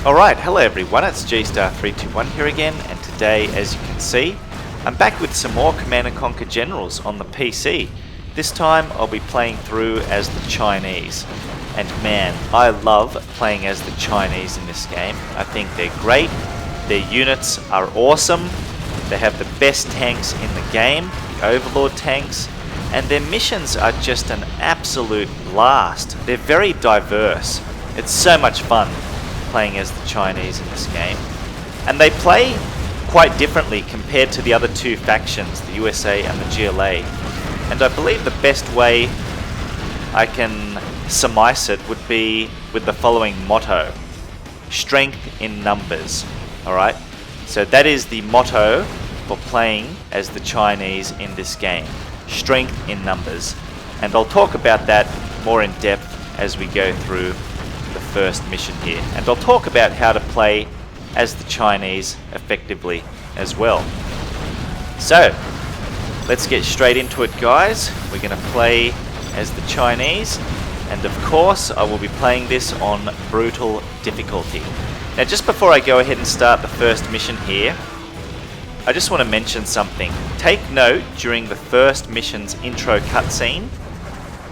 Alright, hello everyone, it's G-Star321 here again, and today, as you can see, I'm back with some more Command & Conquer Generals on the PC. This time I'll be playing through as the Chinese. And man, I love playing as the Chinese in this game. I think they're great, their units are awesome, they have the best tanks in the game, the Overlord tanks, and their missions are just an absolute blast. They're very diverse. It's so much fun playing as the Chinese in this game. And they play quite differently compared to the other two factions, the USA and the GLA. And I believe the best way I can surmise it would be with the following motto: strength in numbers. Alright? So that is the motto for playing as the Chinese in this game. Strength in numbers. And I'll talk about that more in depth as we go through the first mission here. And I'll talk about how to play as the Chinese effectively as well. So, let's get straight into it, guys. We're going to play as the Chinese. And of course, I will be playing this on brutal difficulty. Now, just before I go ahead and start the first mission here, I just want to mention something. Take note during the first mission's intro cutscene,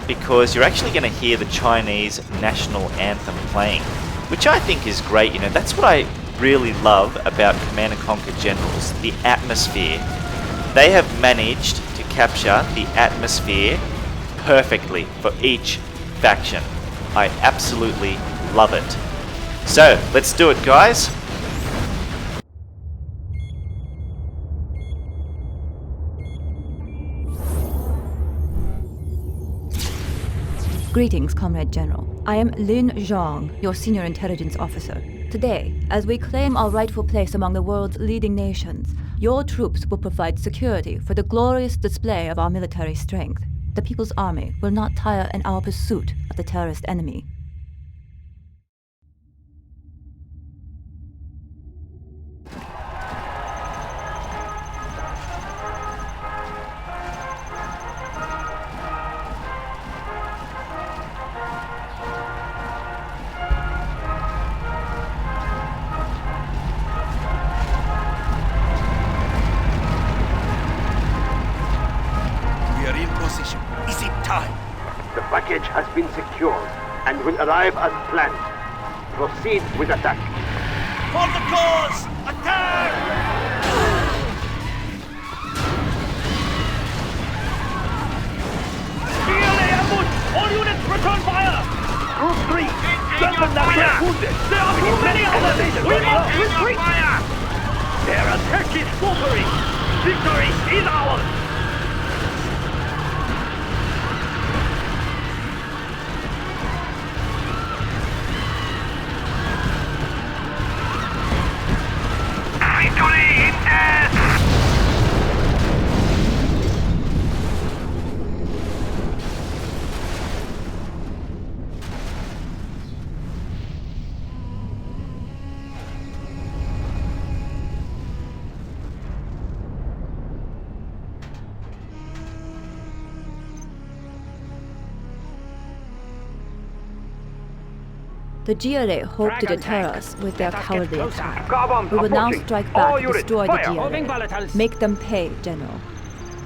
because you're actually going to hear the Chinese national anthem playing, which I think is great. You know, that's what I really love about Command & Conquer Generals, the atmosphere. They have managed to capture the atmosphere perfectly for each faction. I absolutely love it. So, let's do it, guys. Greetings, Comrade General. I am Lin Zhang, your senior intelligence officer. Today, as we claim our rightful place among the world's leading nations, your troops will provide security for the glorious display of our military strength. The People's Army will not tire in our pursuit of the terrorist enemy. The package has been secured and will arrive as planned. Proceed with attack. For the cause! Attack! GLA ambush! All units return fire! Group 3, weapon number wounded! There are too many of them! We must retreat! Their attack is faltering! Victory is ours! The GLA hope to deter us with their cowardly attack. We will now strike back to destroy the GLA. Make them pay, General.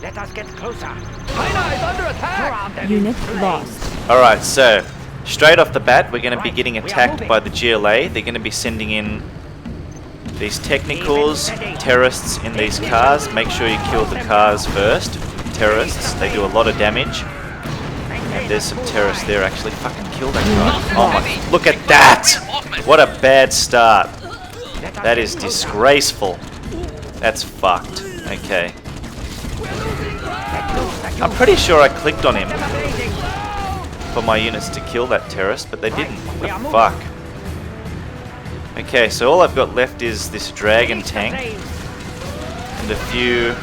Let us get closer. China is under attack! Unit lost. Alright, so straight off the bat, we're going to be getting attacked by the GLA. They're going to be sending in these technicals, terrorists in these cars. Make sure you kill the cars first. Terrorists, they do a lot of damage. And there's some terrorists there actually. Fucking kill that guy. Oh my, look at that! What a bad start. That is disgraceful. That's fucked. Okay. I'm pretty sure I clicked on him for my units to kill that terrorist, but they didn't. What the fuck? Okay, so all I've got left is this dragon tank and a few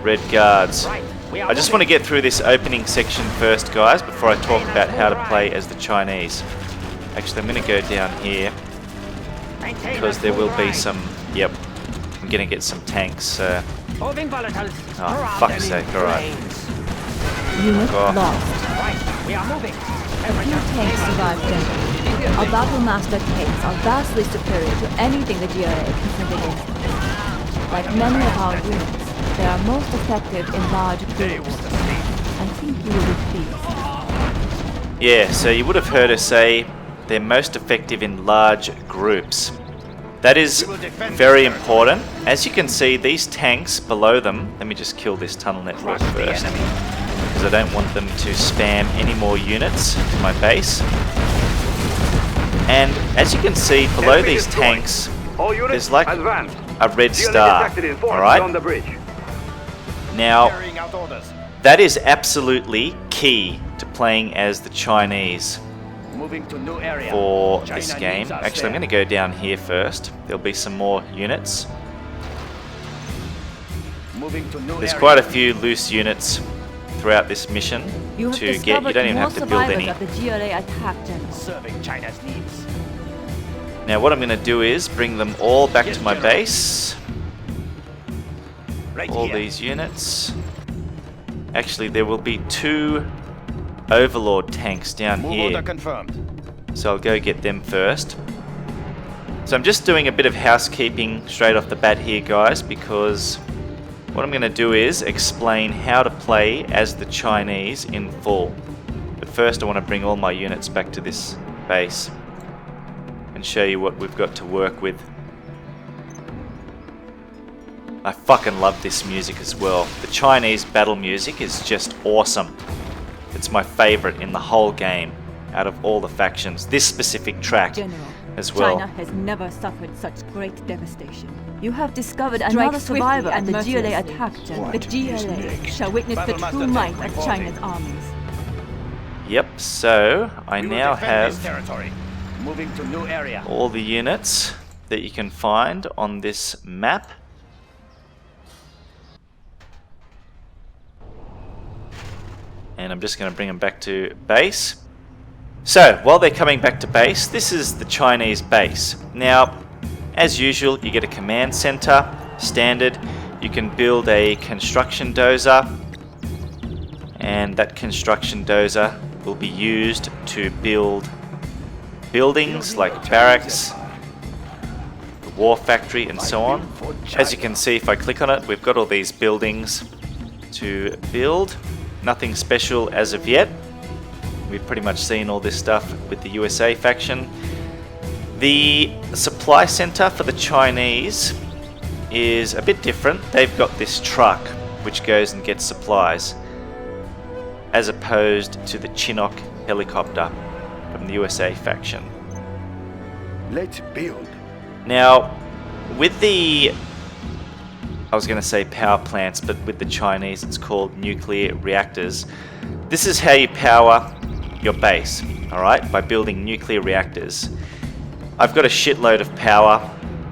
red guards. I just want to get through this opening section first, guys, before I talk about how to play as the Chinese. Actually, I'm going to go down here because there will be some... Yep, I'm going to get some tanks. Oh, fuck's sake, alright. Unit lost. We are moving. A few tanks survived, General. Our Battlemaster tanks are vastly superior to anything the GRA can send against them. Like many of our units, they are most effective in large groups. I think you will be pleased. Yeah, so you would have heard her say they're most effective in large groups. That is very important. As you can see, these tanks below them, let me just kill this tunnel network first, because I don't want them to spam any more units to my base. And as you can see, below these tanks, there's like a red star, alright? Now, that is absolutely key to playing as the Chinese for this game. Actually, I'm going to go down here first. There'll be some more units. There's quite a few loose units throughout this mission to get. You don't even have to build any. Now what I'm going to do is bring them all back to my base. All these units. Actually, there will be 2 Overlord tanks down here. So I'll go get them first. So I'm just doing a bit of housekeeping straight off the bat here, guys, because what I'm going to do is explain how to play as the Chinese in full. But first I want to bring all my units back to this base and show you what we've got to work with. I fucking love this music as well. The Chinese battle music is just awesome. It's my favorite in the whole game out of all the factions. This specific track as well. China has never suffered such great devastation. You have discovered another survivor and the GLA attacked. The GLA shall witness the true might of China's armies. Yep, so I now have all the units that you can find on this map. And I'm just going to bring them back to base. So, while they're coming back to base, this is the Chinese base. Now, as usual, you get a command center, standard. You can build a construction dozer, and that construction dozer will be used to build buildings like barracks, the war factory, and so on. As you can see, if I click on it, we've got all these buildings to build. Nothing special as of yet. We've pretty much seen all this stuff with the USA faction. The supply center for the Chinese is a bit different. They've got this truck which goes and gets supplies, as opposed to the Chinook helicopter from the USA faction. Let's build. Now, with the, I was going to say power plants, but with the Chinese it's called nuclear reactors. This is how you power your base, alright, by building nuclear reactors. I've got a shitload of power,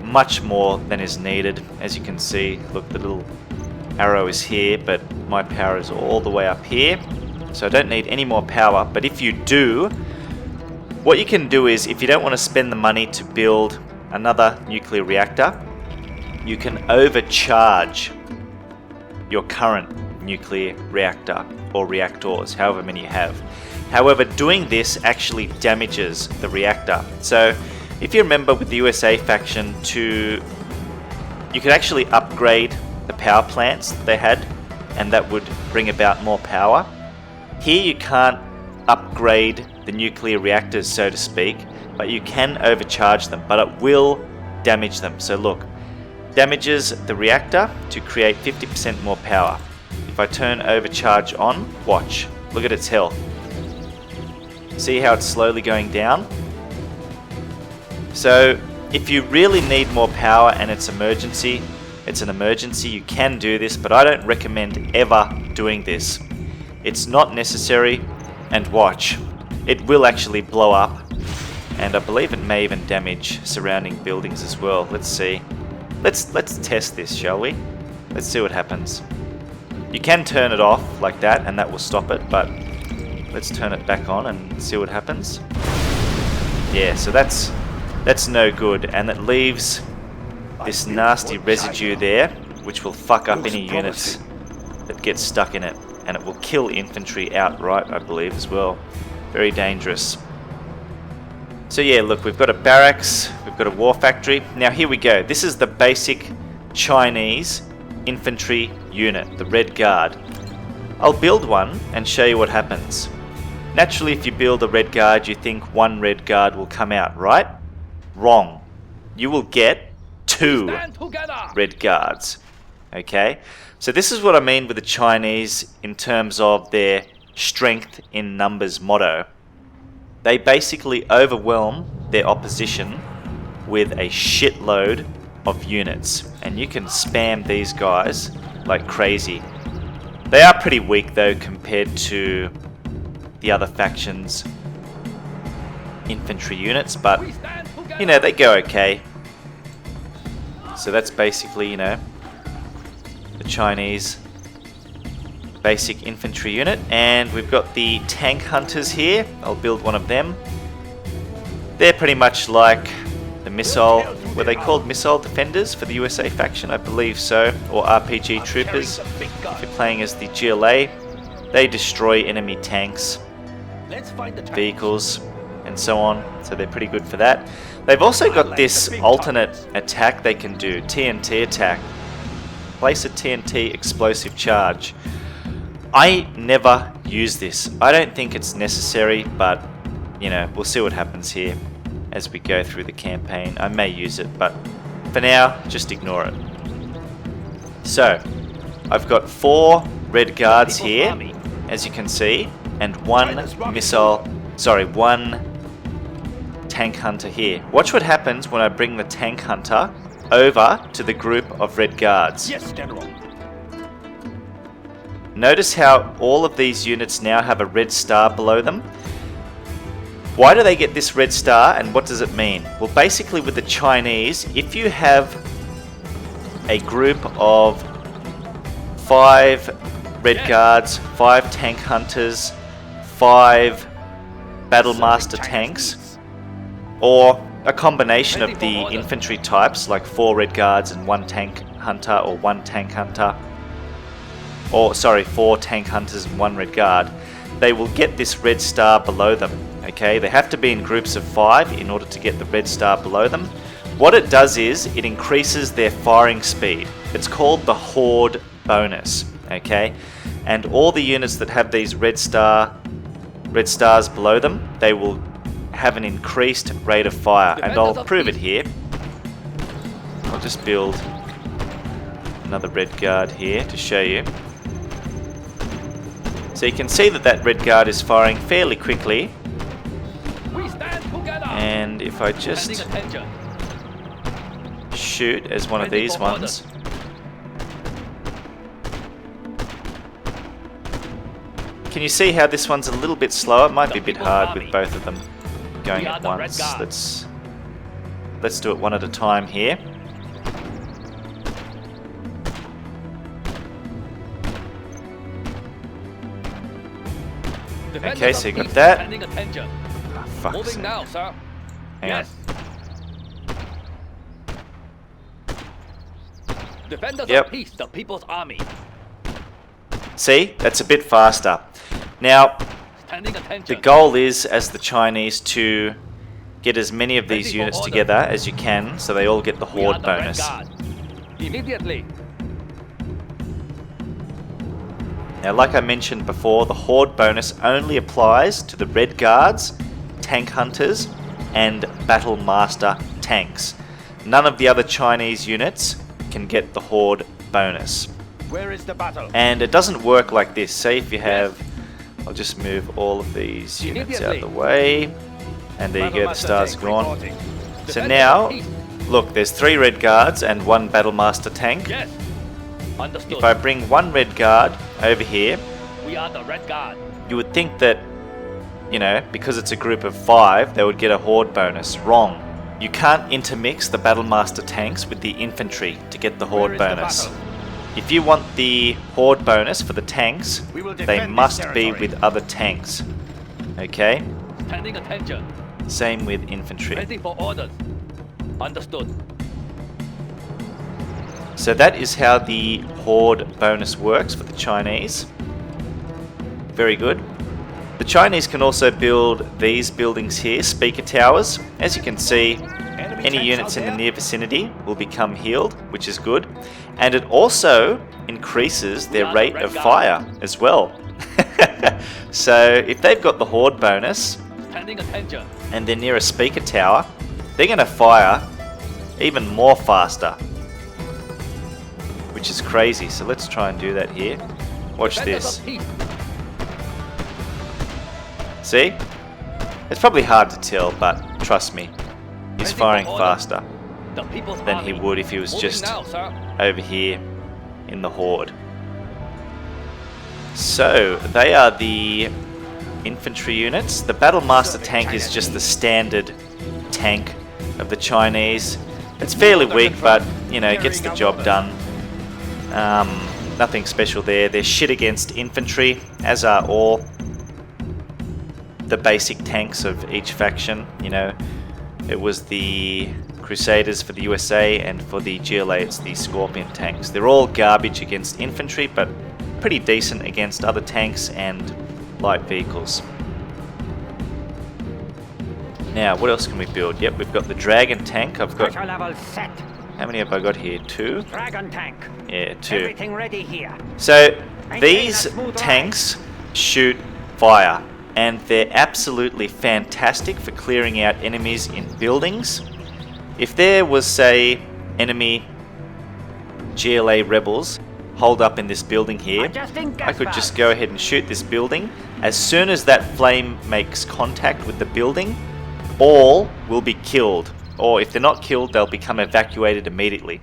much more than is needed. As you can see, look, the little arrow is here, but my power is all the way up here, so I don't need any more power. But if you do, what you can do is, if you don't want to spend the money to build another nuclear reactor, you can overcharge your current nuclear reactor or reactors, however many you have. However, doing this actually damages the reactor. So if you remember with the USA faction, you could actually upgrade the power plants that they had, and that would bring about more power. Here you can't upgrade the nuclear reactors, so to speak, but you can overcharge them, but it will damage them. So look, damages the reactor to create 50% more power. If I turn overcharge on, watch, look at its health. See how it's slowly going down? So if you really need more power and it's an emergency, you can do this, but I don't recommend ever doing this. It's not necessary, and watch, it will actually blow up, and I believe it may even damage surrounding buildings as well. Let's see. Let's test this, shall we? Let's see what happens. You can turn it off like that and that will stop it, but let's turn it back on and see what happens. Yeah, so that's no good, and it leaves this nasty residue there, which will fuck up any units that get stuck in it, and it will kill infantry outright, I believe, as well. Very dangerous. So yeah, look, we've got a barracks, we've got a war factory. Now here we go. This is the basic Chinese infantry unit, the Red Guard. I'll build one and show you what happens. Naturally, if you build a Red Guard, you think one Red Guard will come out, right? Wrong. You will get 2 Red Guards. Okay? So this is what I mean with the Chinese in terms of their strength in numbers motto. They basically overwhelm their opposition with a shitload of units. And you can spam these guys like crazy. They are pretty weak though compared to the other factions' infantry units, but you know, they go okay. So that's basically, you know, the Chinese basic infantry unit. And we've got the tank hunters here. I'll build one of them. They're pretty much like the missile, were they called missile defenders for the USA faction? I believe so. Or RPG troopers. If you're playing as the GLA, they destroy enemy tanks, vehicles, and so on. So they're pretty good for that. They've also got this alternate attack they can do, TNT attack. Place a TNT explosive charge. I never use this. I don't think it's necessary, but you know, we'll see what happens here as we go through the campaign. I may use it, but for now, just ignore it. So, I've got 4 Red Guards here, as you can see, and 1 tank hunter here. Watch what happens when I bring the tank hunter over to the group of Red Guards. Yes, General. Notice how all of these units now have a red star below them. Why do they get this red star and what does it mean? Well, basically with the Chinese, if you have a group of 5 Red Guards, 5 tank hunters, 5 Battle Master tanks, or a combination of the infantry types like 4 Red Guards and 1 tank hunter, or 1 tank hunter, or sorry, 4 tank hunters and 1 Red Guard, they will get this red star below them. Okay, they have to be in groups of 5 in order to get the red star below them. What it does is it increases their firing speed. It's called the Horde bonus. Okay, and all the units that have these red stars below them, they will have an increased rate of fire, and I'll prove it here. I'll just build another Red Guard here to show you. So you can see that that Red Guard is firing fairly quickly. And if I just shoot as one of these ones, can you see how this one's a little bit slower? It might be a bit hard with both of them going at once. Let's do it one at a time here. Okay, so you got that. Oh, fuck's sake. Hang on. Defenders Yep. of peace, the people's army. See, that's a bit faster. Now, Standing the attention. goal is, as the Chinese, to get as many of these units together as you can, so they all get the We are Horde the Red bonus. Guard. Immediately. Now, like I mentioned before, the Horde bonus only applies to the Red Guards, Tank Hunters, and Battle Master tanks. None of the other Chinese units can get the Horde bonus. Where is the battle? And it doesn't work like this. Say if you have... I'll just move all of these units out of the way. And there you go, the stars are gone. So now, look, there's 3 Red Guards and 1 Battle Master tank. Yes. Understood. If I bring 1 Red Guard over here, We are the Red Guard. you would think that, you know, because it's a group of 5, they would get a Horde bonus. Wrong. You can't intermix the Battle Master tanks with the infantry to get the Horde Where is the bonus. battle? If you want the Horde bonus for the tanks, We will they defend must this be territory. with other tanks. Okay? Standing attention. Same with infantry. Ready for orders. Understood. So that is how the Horde bonus works for the Chinese. Very good. The Chinese can also build these buildings here, speaker towers. As you can see, any units in the near vicinity will become healed, which is good. And it also increases their rate of fire as well. So if they've got the Horde bonus and they're near a speaker tower, they're going to fire even more faster, which is crazy. So let's try and do that here. Watch this. See? It's probably hard to tell, but trust me, he's firing faster than he would if he was just over here in the Horde. So they are the infantry units. The Battle Master tank is just the standard tank of the Chinese. It's fairly weak, but you know, it gets the job done. Nothing special there. They're shit against infantry, as are all the basic tanks of each faction. You know, it was the Crusaders for the USA, and for the GLA it's the Scorpion tanks. They're all garbage against infantry, but pretty decent against other tanks and light vehicles. Now, what else can we build? Yep, we've got the Dragon tank. I've got... level set. How many have I got here? 2? Dragon tank. Yeah, 2. Everything ready here. So these tanks shoot fire, and they're absolutely fantastic for clearing out enemies in buildings. If there was, say, enemy GLA rebels holed up in this building here, I could just go ahead and shoot this building. As soon as that flame makes contact with the building, all will be killed. Or if they're not killed, they'll become evacuated immediately.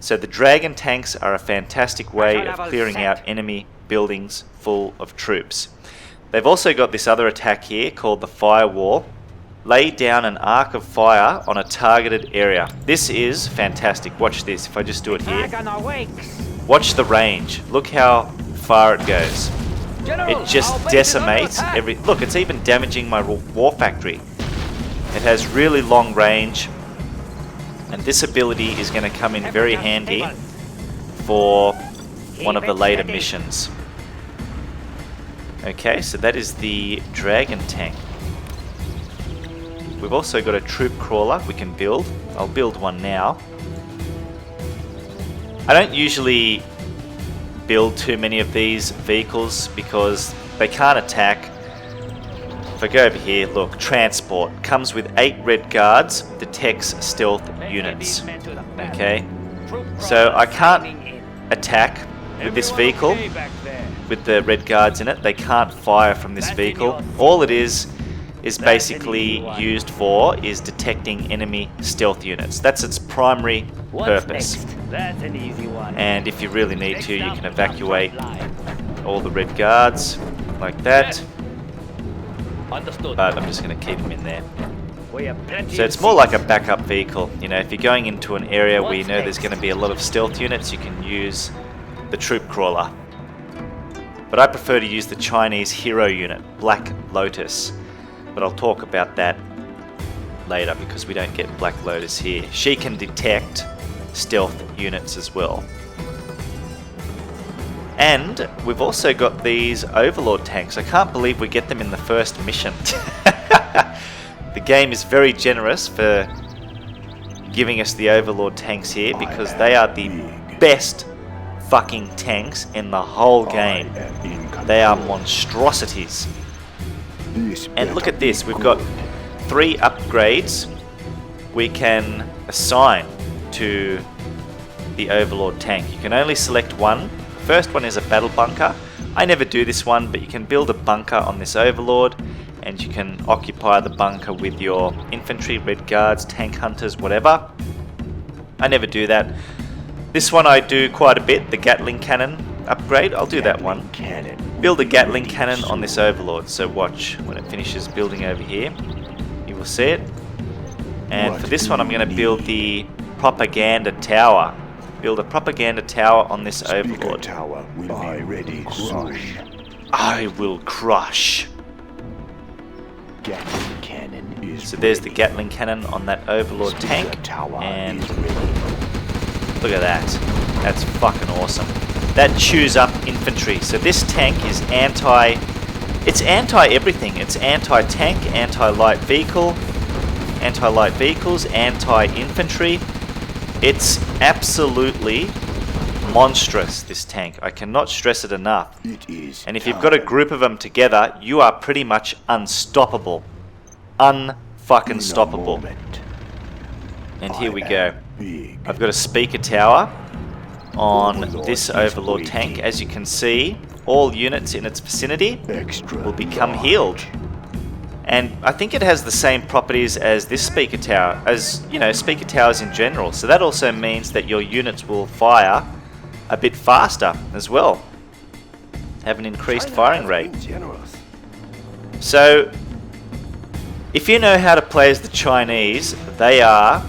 So the Dragon tanks are a fantastic way of clearing out enemy buildings full of troops. They've also got this other attack here called the Firewall. Lay down an arc of fire on a targeted area. This is fantastic. Watch this. If I just do it here. Watch the range. Look how far it goes. It just decimates every... Look, it's even damaging my war factory. It has really long range, and this ability is going to come in very handy for one of the later missions. Okay, so that is the Dragon tank. We've also got a troop crawler we can build. I'll build one now. I don't usually build too many of these vehicles because they can't attack. If I go over here, look, transport comes with 8 red guards, detects stealth units. Okay, so I can't attack with this vehicle with the red guards in it. They can't fire from this vehicle. All it is basically used for is detecting enemy stealth units. That's its primary purpose. And if you really need to, you can evacuate all the red guards like that. But I'm just going to keep them in there. So it's more like a backup vehicle. You know, if you're going into an area where you know there's going to be a lot of stealth units, you can use the troop crawler. But I prefer to use the Chinese hero unit, Black Lotus. But I'll talk about that later because we don't get Black Lotus here. She can detect stealth units as well. And we've also got these Overlord tanks. I can't believe we get them in the first mission. The game is very generous for giving us the Overlord tanks here because they are the best fucking tanks in the whole game. They are monstrosities. And look at this, we've got 3 upgrades we can assign to the Overlord tank. You can only select one. First one is a battle bunker. I never do this one, but you can build a bunker on this Overlord and you can occupy the bunker with your infantry, red guards, tank hunters, whatever. I never do that. This one I do quite a bit, the Gatling cannon upgrade. I'll do that one. Build a Gatling cannon on this Overlord. So watch when it finishes building over here. You will see it. And for this one I'm going to build the propaganda tower. Build a propaganda tower on this Overlord. Tower will be ready soon. I will crush. Gatling cannon is So there's the Gatling cannon on that Overlord tank. And look at that. That's fucking awesome. That chews up infantry. So this tank is It's anti-everything. It's anti-tank, anti-light vehicle, anti-light vehicles, anti-infantry. It's absolutely monstrous, this tank. I cannot stress it enough. It is. And if you've got a group of them together, you are pretty much unstoppable. Unfucking stoppable. And here we go. I've got a speaker tower on this Overlord tank. As you can see, all units in its vicinity will become healed. And I think it has the same properties as this speaker tower, as, you know, speaker towers in general. So that also means that your units will fire a bit faster as well. Have an increased firing rate. So, if you know how to play as the Chinese, they are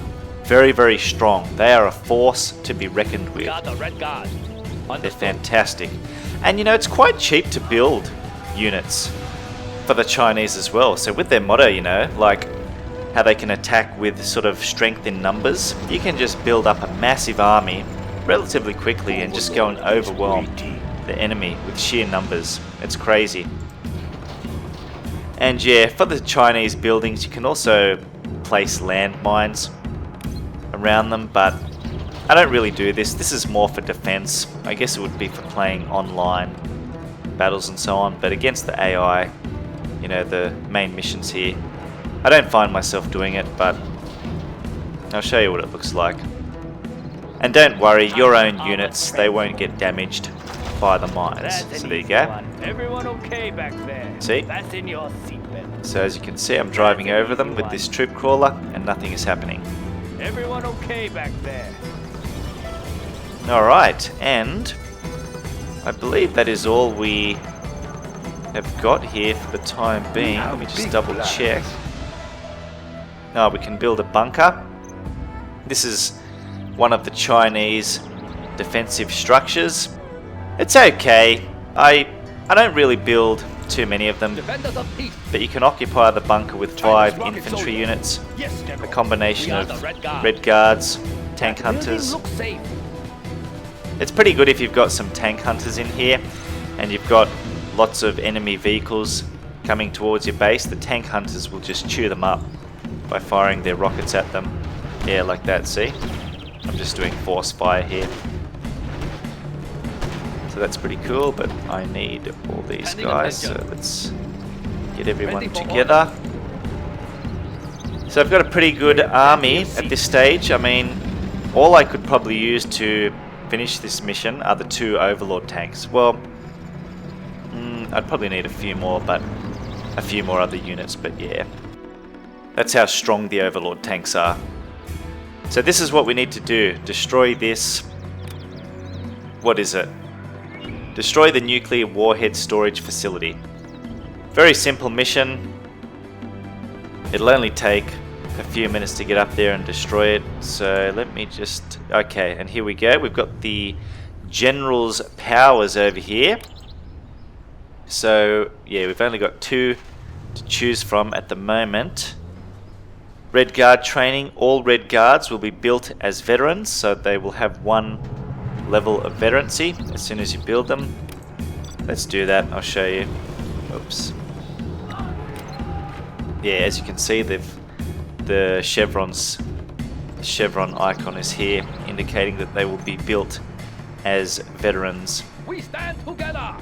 very, very strong. They are a force to be reckoned with. They're fantastic. And you know, it's quite cheap to build units for the Chinese as well. So with their motto, you know, like how they can attack with sort of strength in numbers, you can just build up a massive army relatively quickly and just go and overwhelm the enemy with sheer numbers. It's crazy. And yeah, for the Chinese buildings, you can also place landmines around them, but I don't really do this. This is more for defense. I guess it would be for playing online battles and so on, but against the AI, you know, the main missions here, I don't find myself doing it, but I'll show you what it looks like. And don't worry, your own units, they won't get damaged by the mines. So there you go. Everyone okay back there? See? Fasten your seatbelt. So as you can see, I'm driving over them with this troop crawler and nothing is happening. Everyone okay back there? Alright, and I believe that is all we have got here for the time being. Let me just double check. Oh, we can build a bunker. This is one of the Chinese defensive structures. It's okay. I don't really build too many of them, but you can occupy the bunker with 5 infantry units, a combination of Red Guards, tank hunters. It's pretty good if you've got some tank hunters in here and you've got lots of enemy vehicles coming towards your base. The tank hunters will just chew them up by firing their rockets at them. Yeah, like that, see? I'm just doing force fire here. So that's pretty cool, but I need all these guys, so let's get everyone together. So I've got a pretty good army at this stage. I mean, all I could probably use to finish this mission are the 2 Overlord tanks. Well, I'd probably need a few more other units, but yeah. That's how strong the Overlord tanks are. So this is what we need to do. Destroy this. What is it? Destroy the nuclear warhead storage facility. Very simple mission. It'll only take a few minutes to get up there and destroy it. So let me just... Okay, and here we go. We've got the General's powers over here. So, yeah, we've only got 2 to choose from at the moment. Red Guard training. All Red Guards will be built as veterans, so they will have 1 level of veterancy as soon as you build them. Let's do that. I'll show you. Oops. Yeah, as you can see, the chevron icon is here, indicating that they will be built as veterans. We stand together.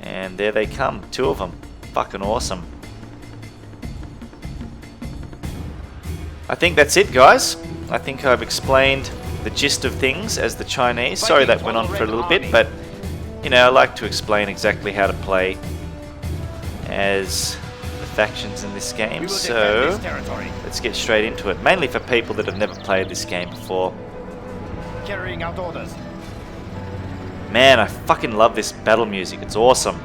And there they come, 2 of them. Fucking awesome. I think that's it, guys. I think I've explained the gist of things as the Chinese. Sorry that went on for a little bit, but you know, I like to explain exactly how to play as the factions in this game. So let's get straight into it. Mainly for people that have never played this game before. Carrying out orders. Man, I fucking love this battle music. It's awesome.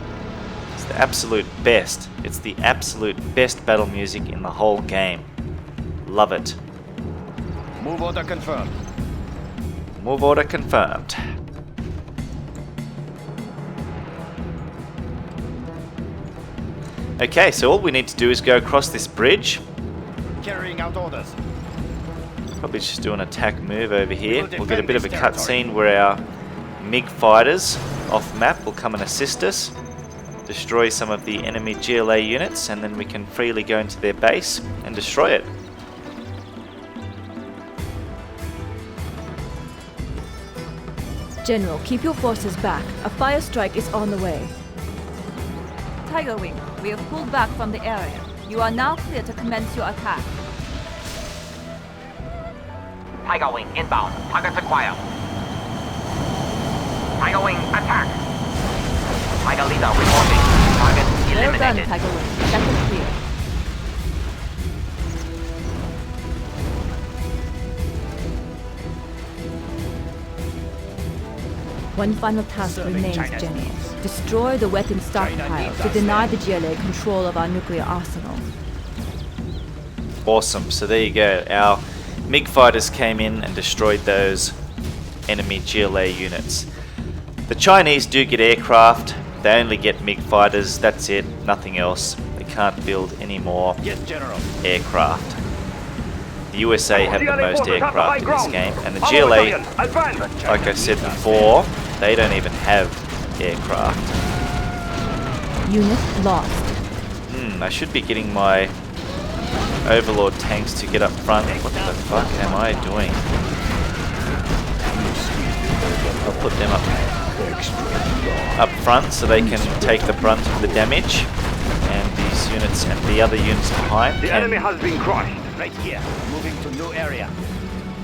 It's the absolute best. It's the absolute best battle music in the whole game. Love it. Move order confirmed. Move order confirmed. Okay, so all we need to do is go across this bridge. Carrying out orders. Probably just do an attack move over here. We'll get a bit of a cutscene where our MiG fighters off map will come and assist us. destroy some of the enemy GLA units, and then we can freely go into their base and destroy it. General, keep your forces back. A fire strike is on the way. Tiger Wing, we have pulled back from the area. You are now clear to commence your attack. Tiger Wing inbound. Targets acquired. Tiger Wing attack. Tiger leader reporting. Target Well done, eliminated. Tiger Wing. Second clear. One final task remains, General. Destroy the weapon stockpile to deny the GLA control of our nuclear arsenal. Awesome, so there you go. Our MiG fighters came in and destroyed those enemy GLA units. The Chinese do get aircraft, they only get MiG fighters, that's it, nothing else. They can't build any more Yes, General. aircraft. The USA have the GLA most forces have the aircraft high in this ground. game, and the Our GLA, battalion, advance. like I said before, they don't even have aircraft. Unit lost. I should be getting my Overlord tanks to get up front. What the fuck am I doing? I'll put them up front so they can take the brunt of the damage, and these units and the other units behind The enemy can has been crushed. Right here. Moving to new area.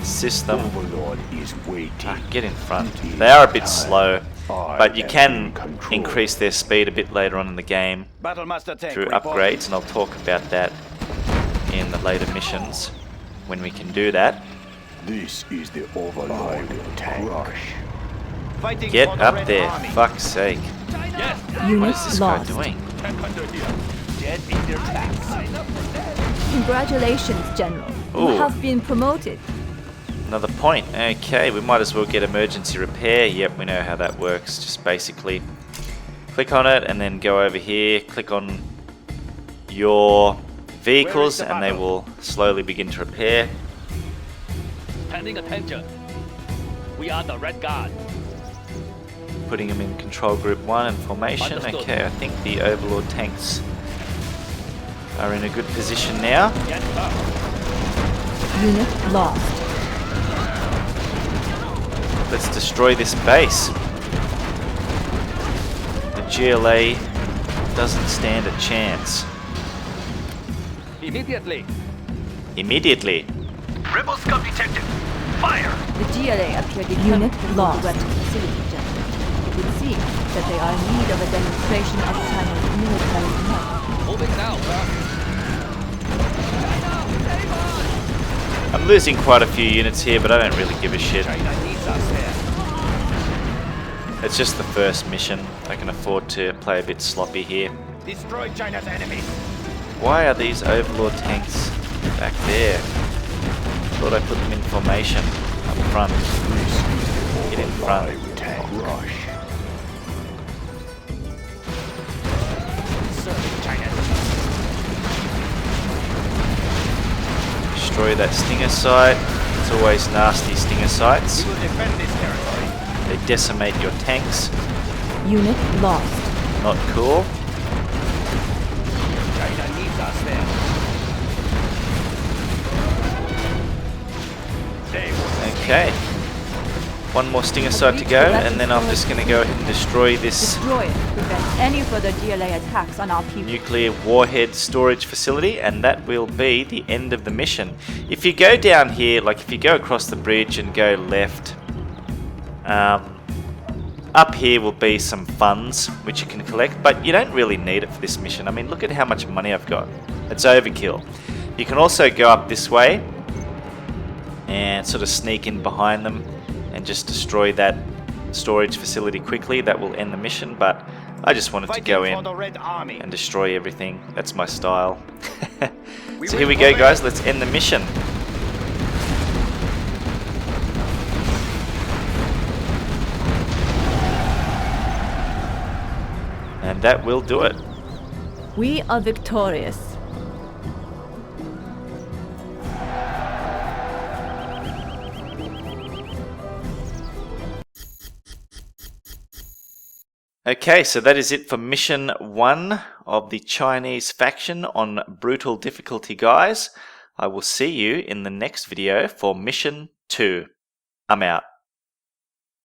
assist them. Overlord is waiting. Get in front. They are a bit slow, but you can increase their speed a bit later on in the game Battlemaster tank through upgrades, and I'll talk about that in the later missions when we can do that. This is the Overlord tank. Fighting Get for the up Red there, Army. fuck's sake. Yes. What Unit is this guy lost. doing? Dead in their tracks. Congratulations, General. Ooh. You have been promoted. Another point. Okay, we might as well get emergency repair. Yep, we know how that works. Just basically click on it and then go over here, click on your vehicles, the and they battle? will slowly begin to repair. Standing attention. We are the Red Guard. Putting them in control group 1 and formation. Understood. Okay, I think the Overlord tanks are in a good position now. Get up. Unit lost. Let's destroy this base. The GLA doesn't stand a chance. Immediately. Immediately. Rebel scum detected. Fire. The GLA appear determined to lost weapon facility, General. It would seem that they are in need of a demonstration of China's military might. Moving now, sir. I'm losing quite a few units here, but I don't really give a shit. China needs us there. It's just the first mission. I can afford to play a bit sloppy here. Destroy China's enemies. Why are these Overlord tanks back there? Thought I put them in formation up front. Get in front. Rush. Serving China's Destroy that Stinger site. It's always nasty Stinger sites. We will defend this territory. They decimate your tanks. Unit lost. Not cool. China needs us there. They will Okay. One more Stinger site to go, and then I'm just going to go ahead and destroy this Destroy it to prevent any further GLA attacks on our people. nuclear warhead storage facility, and that will be the end of the mission. If you go down here, like if you go across the bridge and go left, up here will be some funds which you can collect, but you don't really need it for this mission. I mean, look at how much money I've got. It's overkill. You can also go up this way and sort of sneak in behind them and just destroy that storage facility quickly. That will end the mission, but I just wanted to go fighting for in the Red Army. and destroy everything. That's my style. We So will here we go, prevail. guys. Let's end the mission. And that will do it. We are victorious. Okay, so that is it for mission 1 of the Chinese faction on brutal difficulty, guys. I will see you in the next video for mission 2. I'm out.